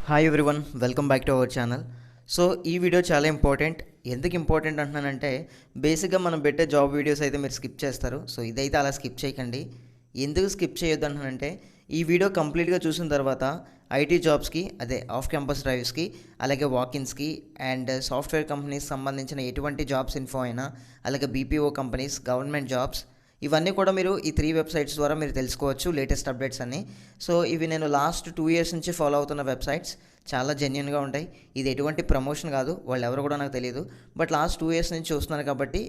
Hi everyone, welcome back to our channel. So ఈ video చాలా important. ఎందుకు important అంటున్నానంటే, బేసిక్గా మనం పెట్టే జాబ్ వీడియోస్ అయితే మీరు స్కిప్ చేస్తారు. సో ఇదైతే అలా స్కిప్ చేయకండి. ఎందుకు స్కిప్ చేయొద్దు అంటున్నానంటే, ఈ వీడియో కంప్లీట్గా చూసిన తర్వాత ఐటీ జాబ్స్కి, అదే ఆఫ్ క్యాంపస్ డ్రైవ్స్కి, అలాగే వాకిన్స్కి అండ్ సాఫ్ట్వేర్ కంపెనీస్ సంబంధించిన ఎటువంటి జాబ్స్ ఇన్ఫో అయినా, అలాగే బీపీఓ కంపెనీస్, గవర్నమెంట్ జాబ్స్, ఇవన్నీ కూడా మీరు ఈ 3 వెబ్సైట్స్ ద్వారా మీరు తెలుసుకోవచ్చు లేటెస్ట్ అప్డేట్స్ అన్నీ. సో ఇవి నేను లాస్ట్ 2 ఇయర్స్ నుంచి ఫాలో అవుతున్న వెబ్సైట్స్. చాలా జెన్యున్గా ఉంటాయి. ఇది ఎటువంటి ప్రమోషన్ కాదు, వాళ్ళు ఎవరు కూడా నాకు తెలియదు. బట్ లాస్ట్ 2 ఇయర్స్ నుంచి చూస్తున్నాను కాబట్టి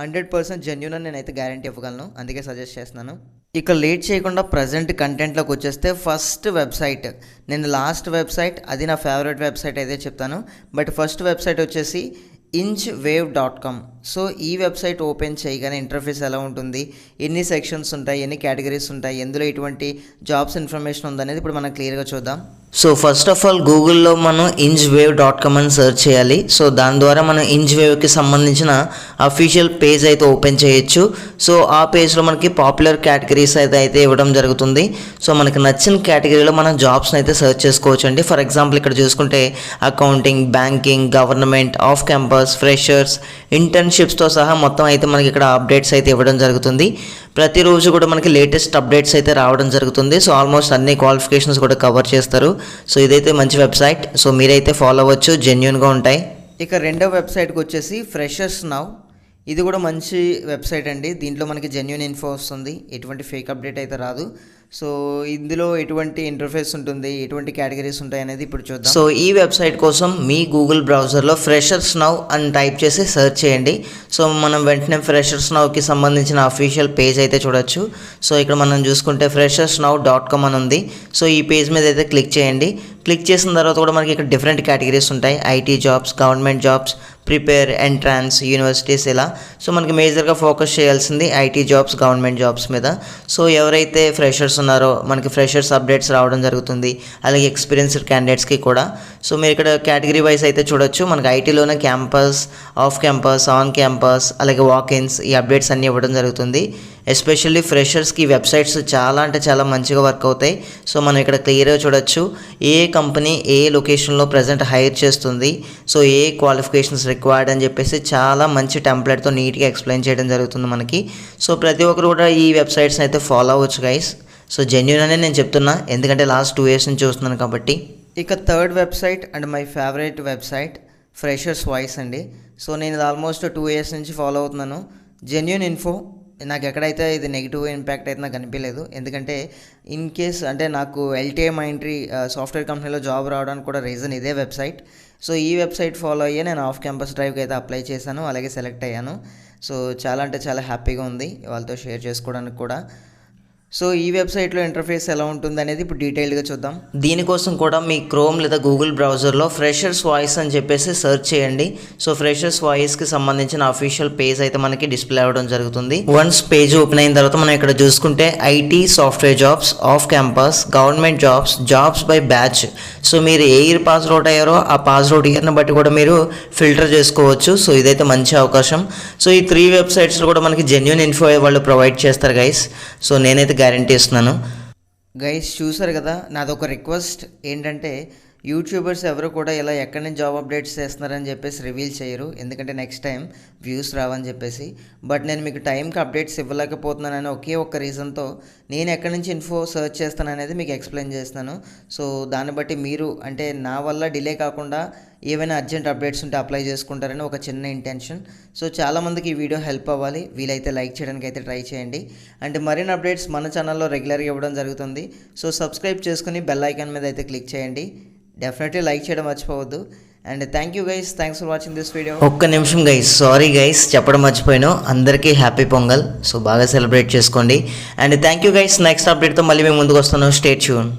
100% జెన్యున్ అని నేనైతే గ్యారంటీ ఇవ్వగలను. అందుకే సజెస్ట్ చేస్తున్నాను. ఇక లేట్ చేయకుండా ప్రజెంట్ కంటెంట్లోకి వచ్చేస్తే, ఫస్ట్ వెబ్సైట్, నేను లాస్ట్ వెబ్సైట్ అది నా ఫేవరెట్ వెబ్సైట్ అయితే చెప్తాను. బట్ ఫస్ట్ వెబ్సైట్ వచ్చేసి inchwave.com. సో ఈ వెబ్సైట్ ఓపెన్ చేయగానే ఇంటర్ఫేస్ ఎలా ఉంటుంది, ఎన్ని సెక్షన్స్ ఉంటాయి, ఎన్ని కేటగిరీస్ ఉంటాయి, ఎందులో ఎటువంటి జాబ్స్ ఇన్ఫర్మేషన్ ఉందనేది ఇప్పుడు మనం క్లియర్గా చూద్దాం. సో ఫస్ట్ ఆఫ్ ఆల్ గూగుల్లో మనం inchwave.com అని సెర్చ్ చేయాలి. సో దాని ద్వారా మనం inchwaveకి సంబంధించిన అఫీషియల్ పేజ్ అయితే ఓపెన్ చేయొచ్చు. సో ఆ పేజ్లో మనకి పాపులర్ కేటగిరీస్ అయితే ఇవ్వడం జరుగుతుంది. సో మనకి నచ్చిన కేటగిరీలో మనం జాబ్స్ని అయితే సెర్చ్ చేసుకోవచ్చు అండి. ఫర్ ఎగ్జాంపుల్ ఇక్కడ చూసుకుంటే accounting, banking, government, off campus, freshers, ఇంటర్న్షిప్స్తో సహా మొత్తం అయితే మనకి ఇక్కడ అప్డేట్స్ అయితే ఇవ్వడం జరుగుతుంది. ప్రతిరోజు కూడా మనకి లేటెస్ట్ అప్డేట్స్ అయితే రావడం జరుగుతుంది. సో ఆల్మోస్ట్ అన్ని క్వాలిఫికేషన్స్ కూడా కవర్ చేస్తారు. సో ఇదైతే మంచి వెబ్సైట్. సో మీరైతే ఫాలో అవ్వచ్చు, జెన్యున్గా ఉంటాయి. ఇక రెండో వెబ్సైట్కి వచ్చేసి ఫ్రెషర్స్ నౌ. ఇది కూడా మంచి వెబ్సైట్ అండి. దీంట్లో మనకి జెన్యున్ ఇన్ఫో వస్తుంది, ఎటువంటి ఫేక్ అప్డేట్ అయితే రాదు. సో ఇందులో ఎటువంటి ఇంటర్ఫేస్ ఉంటుంది, ఎటువంటి కేటగిరీస్ ఉంటాయి అనేది ఇప్పుడు చూద్దాం. సో ఈ వెబ్సైట్ కోసం మీ గూగుల్ బ్రౌజర్లో ఫ్రెషర్స్ నౌ అని టైప్ చేసి సెర్చ్ చేయండి. సో మనం వెంటనే ఫ్రెషర్స్ నౌకి సంబంధించిన అఫీషియల్ పేజ్ అయితే చూడొచ్చు. సో ఇక్కడ మనం చూసుకుంటే freshers.now.com అని ఉంది. సో ఈ పేజ్ మీద అయితే క్లిక్ చేయండి. క్లిక్ చేసిన తర్వాత కూడా మనకి ఇక్కడ డిఫరెంట్ కేటగిరీస్ ఉంటాయి. IT jobs, government jobs, prepare, entrance, universities, ఇలా. సో మనకి మేజర్గా ఫోకస్ చేయాల్సింది ఐటీ జాబ్స్, గవర్నమెంట్ జాబ్స్ మీద. సో ఎవరైతే ఫ్రెషర్స్ ఉన్నారో మనకి ఫ్రెషర్స్ అప్డేట్స్ రావడం జరుగుతుంది, అలాగే ఎక్స్పీరియన్స్డ్ క్యాండిడేట్స్కి కూడా. సో మీరు ఇక్కడ కేటగిరీ వైజ్ అయితే చూడొచ్చు. మనకి ఐటీలోనే campus, off campus, on campus, అలాగే వాకిన్స్, ఈ అప్డేట్స్ అన్నీ ఇవ్వడం జరుగుతుంది. ఎస్పెషల్లీ ఫ్రెషర్స్కి వెబ్సైట్స్ చాలా అంటే చాలా మంచిగా వర్క్ అవుతాయి. సో మనం ఇక్కడ క్లియర్గా చూడొచ్చు ఏ కంపెనీ ఏ లొకేషన్లో ప్రజెంట్ హైర్ చేస్తుంది, సో ఏ క్వాలిఫికేషన్స్ రిక్వైర్డ్ అని చెప్పేసి చాలా మంచి టెంప్లెట్తో నీట్గా ఎక్స్ప్లెయిన్ చేయడం జరుగుతుంది మనకి. సో ప్రతి ఒక్కరు కూడా ఈ వెబ్సైట్స్ని అయితే ఫాలో అవ్వచ్చు గైస్. సో జెన్యూన్ అనే నేను చెప్తున్నా, ఎందుకంటే లాస్ట్ 2 ఇయర్స్ నుంచి చూస్తున్నాను కాబట్టి. ఇక third website and my favourite website freshers voice అండి. సో నేను ఇది ఆల్మోస్ట్ 2 ఇయర్స్ నుంచి ఫాలో అవుతున్నాను. Genuine info. నాకు ఎక్కడైతే ఇది నెగిటివ్ ఇంపాక్ట్ అయితే నాకు అనిపించలేదు. ఎందుకంటే ఇన్ కేస్ అంటే నాకు ఎల్టీఐ మైంట్రీ సాఫ్ట్వేర్ కంపెనీలో జాబ్ రావడానికి కూడా రీజన్ ఇదే వెబ్సైట్. సో ఈ వెబ్సైట్ ఫాలో అయ్యే నేను ఆఫ్ క్యాంపస్ డ్రైవ్కి అయితే అప్లై చేశాను, అలాగే సెలెక్ట్ అయ్యాను. సో చాలా అంటే చాలా హ్యాపీగా ఉంది వాళ్ళతో షేర్ చేసుకోవడానికి కూడా. సో ఈ వెబ్సైట్లో ఇంటర్ఫేస్ ఎలా ఉంటుంది అనేది ఇప్పుడు డీటెయిల్డ్గా చూద్దాం. దీనికోసం కూడా మీ క్రోమ్ లేదా గూగుల్ బ్రౌజర్లో ఫ్రెషర్స్ వాయిస్ అని చెప్పేసి సెర్చ్ చేయండి. సో ఫ్రెషర్స్ వాయిస్కి సంబంధించిన అఫీషియల్ పేజ్ అయితే మనకి డిస్ప్లే అవ్వడం జరుగుతుంది. వన్స్ పేజ్ ఓపెన్ అయిన తర్వాత మనం ఇక్కడ చూసుకుంటే IT, software jobs, off campus, government jobs, jobs by batch. So మీరు ఏ ఇయర్ పాస్ అవుట్ అయ్యారో ఆ పాస్ అవుట్ ఇయర్ని బట్టి కూడా మీరు ఫిల్టర్ చేసుకోవచ్చు. సో ఇదైతే మంచి అవకాశం. సో ఈ 3 వెబ్సైట్స్లో కూడా మనకి జెన్యున్ ఇన్ఫో వాళ్ళు ప్రొవైడ్ చేస్తారు గైస్. సో నేనైతే గ్యారంటీ ఇస్తున్నాను. గైస్ చూసారు కదా, నాదొక రిక్వెస్ట్ ఏంటంటే, యూట్యూబర్స్ ఎవరు కూడా ఇలా ఎక్కడి నుంచి జాబ్ అప్డేట్స్ చేస్తున్నారని చెప్పేసి రివీల్ చేయరు, ఎందుకంటే నెక్స్ట్ టైం వ్యూస్ రావని చెప్పేసి. బట్ నేను మీకు టైంకి అప్డేట్స్ ఇవ్వలేకపోతున్నానని ఒకే ఒక్క రీజన్తో నేను ఎక్కడి నుంచి ఇన్ఫో సర్చ్ చేస్తాను అనేది మీకు ఎక్స్ప్లెయిన్ చేస్తున్నాను. సో దాన్ని బట్టి మీరు అంటే నా వల్ల డిలే కాకుండా ఏవైనా అర్జెంట్ అప్డేట్స్ ఉంటే అప్లై చేసుకుంటారని ఒక చిన్న ఇంటెన్షన్. సో చాలామందికి ఈ వీడియో హెల్ప్ అవ్వాలి, వీలైతే లైక్ చేయడానికి అయితే ట్రై చేయండి. అండ్ మరిన్ని అప్డేట్స్ మన ఛానల్లో రెగ్యులర్గా ఇవ్వడం జరుగుతుంది. సో సబ్స్క్రైబ్ చేసుకుని బెల్ ఐకాన్ మీద అయితే క్లిక్ చేయండి. డెఫినెట్లీ లైక్ చేయడం మర్చిపోవద్దు. And thank you guys, thanks for watching this video. ఒక్క నిమిషం గైస్, సారీ గైస్ చెప్పడం మర్చిపోయాను. అందరికీ హ్యాపీ పొంగల్. సో బాగా సెలబ్రేట్ చేసుకోండి. And thank you guys. Next అప్డేట్తో మళ్ళీ మేము ముందుకు వస్తాను. Stay tune.